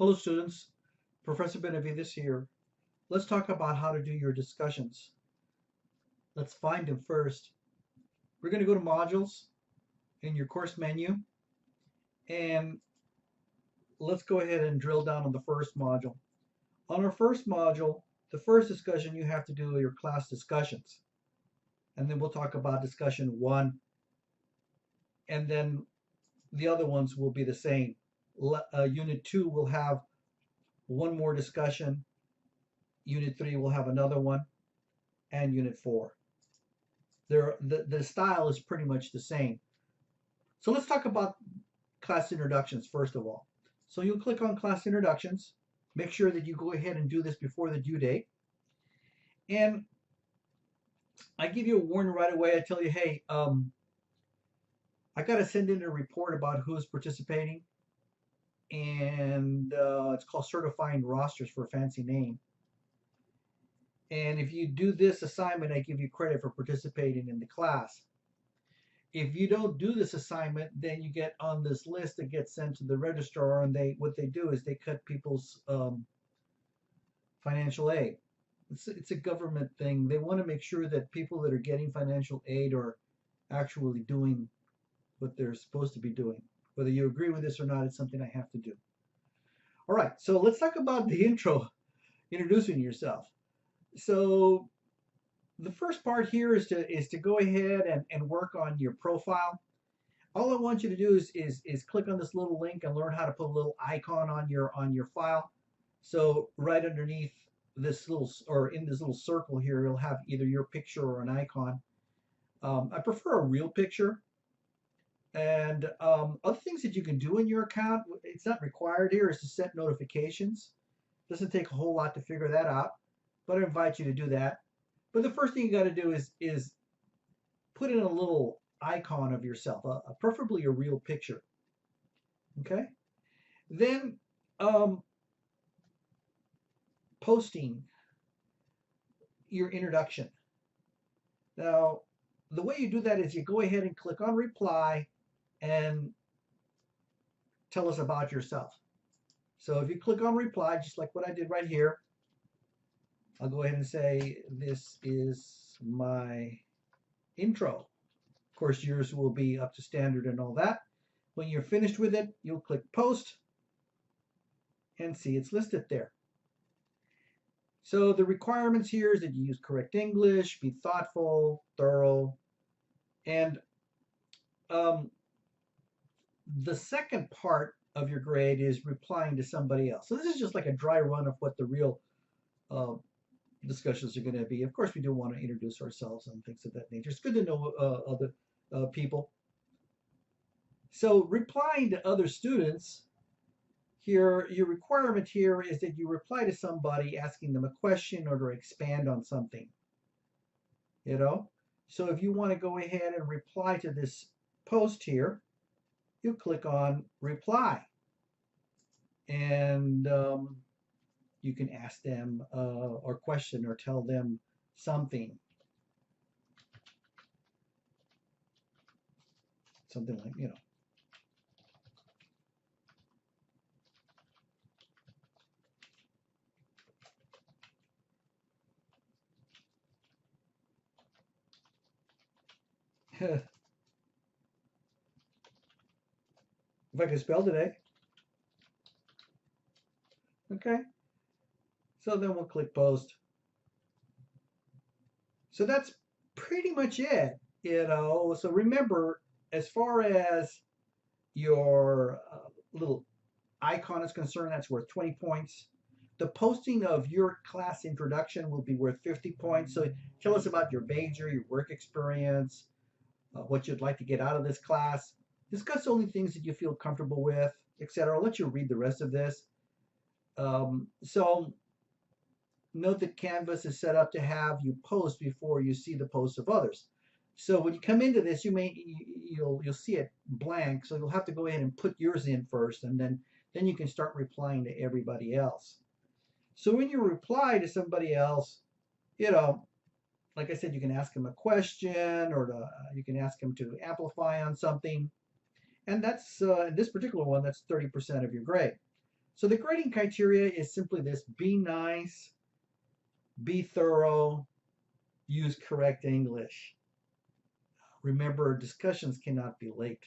Hello students, Professor Benavides here. Let's talk about how to do your discussions. Let's find them first. We're going to go to modules in your course menu and let's go ahead and drill down on the first module. On our first module, the first discussion you have to do are your class discussions. And then we'll talk about discussion 1 and then the other ones will be the same. Unit 2 will have one more discussion. Unit 3 will have another one, and Unit 4. The style is pretty much the same. So let's talk about class introductions first of all. So you'll click on class introductions. Make sure that you go ahead and do this before the due date. And I give you a warning right away. I tell you, hey, I got to send in a report about who's participating. And it's called Certifying Rosters for a fancy name. And if you do this assignment, I give you credit for participating in the class. If you don't do this assignment, then you get on this list that gets sent to the registrar, and what they do is they cut people's financial aid. It's a government thing. They want to make sure that people that are getting financial aid are actually doing what they're supposed to be doing. Whether you agree with this or not, it's something I have to do. All right, so let's talk about the intro, introducing yourself. So the first part here is to go ahead and work on your profile. All I want you to do is click on this little link and learn how to put a little icon on your file. So right underneath this little, or in this little circle here, you'll have either your picture or an icon. I prefer a real picture. And other things that you can do in your account, it's not required here, is to set notifications. Doesn't take a whole lot to figure that out, but I invite you to do that. But the first thing you got to do is put in a little icon of yourself, preferably a real picture. Okay? Then posting your introduction. Now, the way you do that is you go ahead and click on reply and tell us about yourself. So if you click on reply, just like what I did right here, I'll go ahead and say, this is my intro. Of course, yours will be up to standard and all that. When you're finished with it, you'll click post and see it's listed there. So the requirements here is that you use correct English, be thoughtful, thorough, and the second part of your grade is replying to somebody else. So this is just like a dry run of what the real discussions are going to be. Of course, we do want to introduce ourselves and things of that nature. It's good to know other people. So replying to other students, here, your requirement here is that you reply to somebody asking them a question or to expand on something. You know? So if you want to go ahead and reply to this post here, you click on reply. And you can ask them or question or tell them something. Something like, you know. If I can spell today. Okay. So then we'll click post. So that's pretty much it, you know. So remember, as far as your little icon is concerned, that's worth 20 points. The posting of your class introduction will be worth 50 points. So tell us about your major, your work experience, what you'd like to get out of this class. Discuss only things that you feel comfortable with, etc. I'll let you read the rest of this. So note that Canvas is set up to have you post before you see the posts of others. So when you come into this, you'll see it blank. So you'll have to go ahead and put yours in first, and then you can start replying to everybody else. So when you reply to somebody else, you know, like I said, you can ask them a question, or you can ask them to amplify on something. And that's in this particular one, that's 30% of your grade. So the grading criteria is simply this: be nice, be thorough, use correct English. Remember, discussions cannot be late.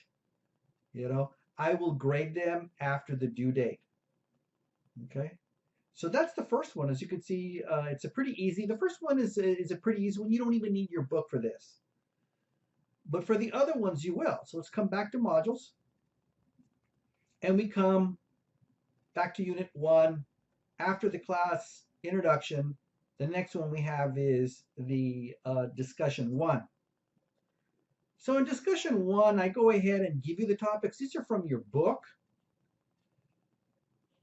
You know, I will grade them after the due date. Okay. So that's the first one. As you can see, it's a pretty easy. The first one is a pretty easy one. You don't even need your book for this. But for the other ones, you will. So let's come back to modules. And we come back to Unit 1. After the class introduction, the next one we have is the discussion 1. So in discussion 1, I go ahead and give you the topics. These are from your book.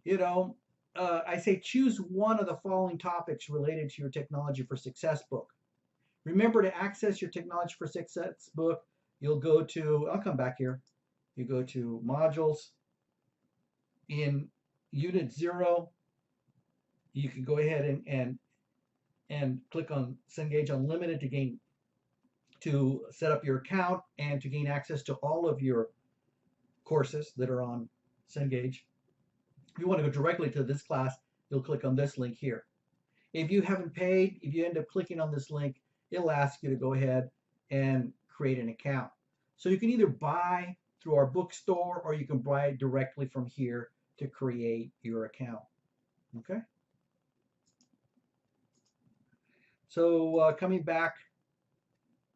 You know, I say choose one of the following topics related to your Technology for Success book. Remember, to access your Technology for Success book, you'll go to, I'll come back here, you go to modules. In Unit 0, you can go ahead and click on Cengage Unlimited to set up your account and to gain access to all of your courses that are on Cengage. If you want to go directly to this class, you'll click on this link here. If you haven't paid, if you end up clicking on this link, it'll ask you to go ahead and create an account. So you can either buy through our bookstore or you can buy directly from here to create your account. Okay. So coming back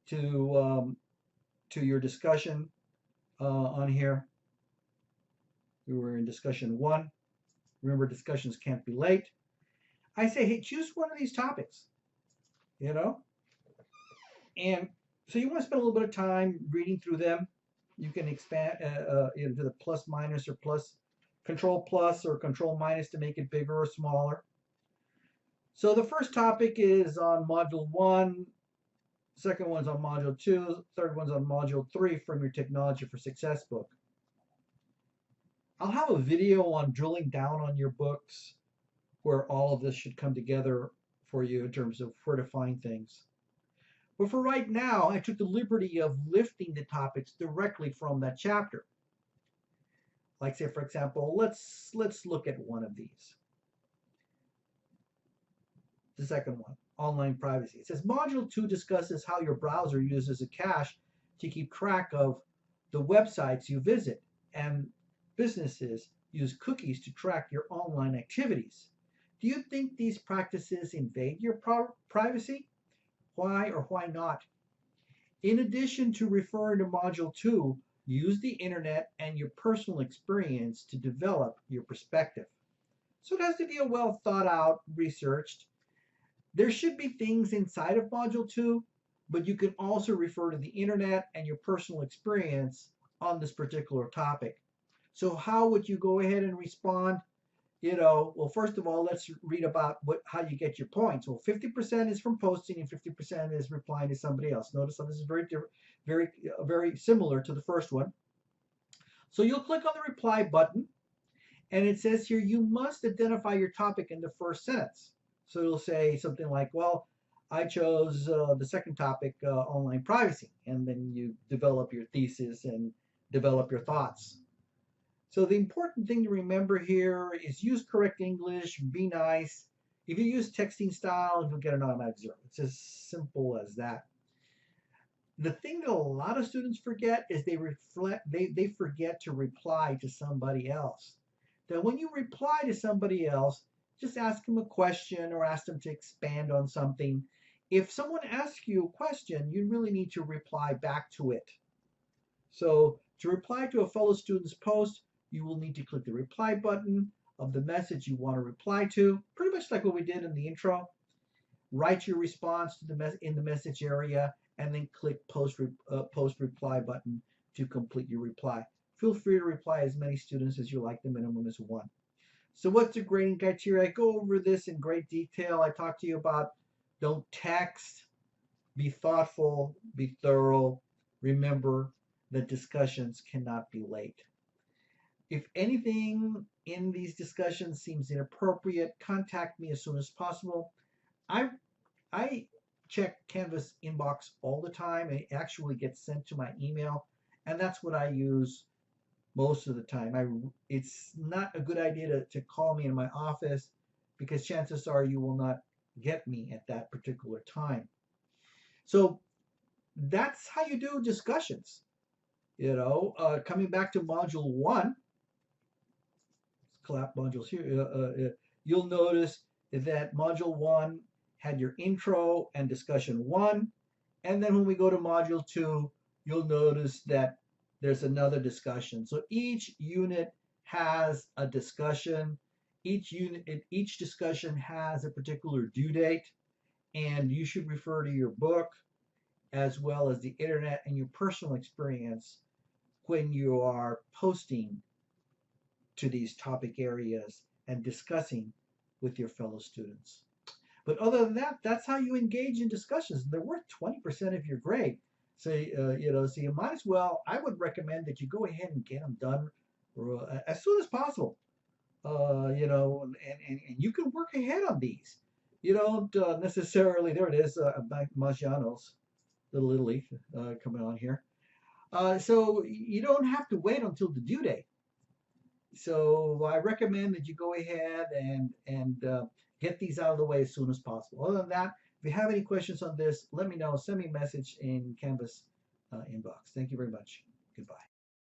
to your discussion on here, we were in discussion 1. Remember, discussions can't be late. I say, hey, choose one of these topics, you know? And so you want to spend a little bit of time reading through them. You can expand into the plus minus or plus control plus or control minus to make it bigger or smaller. So the first topic is on module 1, second one's on module 2, third one's on module 3 from your Technology for Success book. I'll have a video on drilling down on your books where all of this should come together for you in terms of where to find things. But for right now, I took the liberty of lifting the topics directly from that chapter. Like, say, for example, let's look at one of these. The second one, online privacy. It says module 2 discusses how your browser uses a cache to keep track of the websites you visit, and businesses use cookies to track your online activities. Do you think these practices invade your privacy? Why or why not? In addition to referring to module 2, use the internet and your personal experience to develop your perspective. So it has to be a well thought out, researched. There should be things inside of module 2, but you can also refer to the internet and your personal experience on this particular topic. So how would you go ahead and respond? You know, well, first of all, let's read about how you get your points. Well, 50% is from posting and 50% is replying to somebody else. Notice how this is very similar to the first one. So you'll click on the reply button, and it says here you must identify your topic in the first sentence. So it'll say something like, well, I chose the second topic, online privacy, and then you develop your thesis and develop your thoughts. So the important thing to remember here is use correct English, be nice. If you use texting style, you'll get an automatic 0. It's as simple as that. The thing that a lot of students forget is they forget to reply to somebody else. Now, when you reply to somebody else, just ask them a question or ask them to expand on something. If someone asks you a question, you really need to reply back to it. So to reply to a fellow student's post, you will need to click the reply button of the message you want to reply to, pretty much like what we did in the intro. Write your response to in the message area, and then click post reply button to complete your reply. Feel free to reply as many students as you like. The minimum is 1. So what's the grading criteria? I go over this in great detail. I talk to you about don't text, be thoughtful, be thorough. Remember that discussions cannot be late. If anything in these discussions seems inappropriate, contact me as soon as possible. I check Canvas inbox all the time. It actually gets sent to my email, and that's what I use most of the time. It's not a good idea to call me in my office because chances are you will not get me at that particular time. So that's how you do discussions. Coming back to module one, collab modules here, you'll notice that module one had your intro and discussion one. And then when we go to module two, you'll notice that there's another discussion. So each unit has a discussion. Each discussion has a particular due date, and you should refer to your book as well as the internet and your personal experience when you are posting to these topic areas and discussing with your fellow students. But other than that, that's how you engage in discussions. They're worth 20% of your grade. So you might as well. I would recommend that you go ahead and get them done as soon as possible. And you can work ahead on these. You don't necessarily. There it is, Maggiano's Little Italy coming on here. So you don't have to wait until the due date. So I recommend that you go ahead and get these out of the way as soon as possible. Other than that, if you have any questions on this, let me know. Send me a message in Canvas inbox. Thank you very much. Goodbye.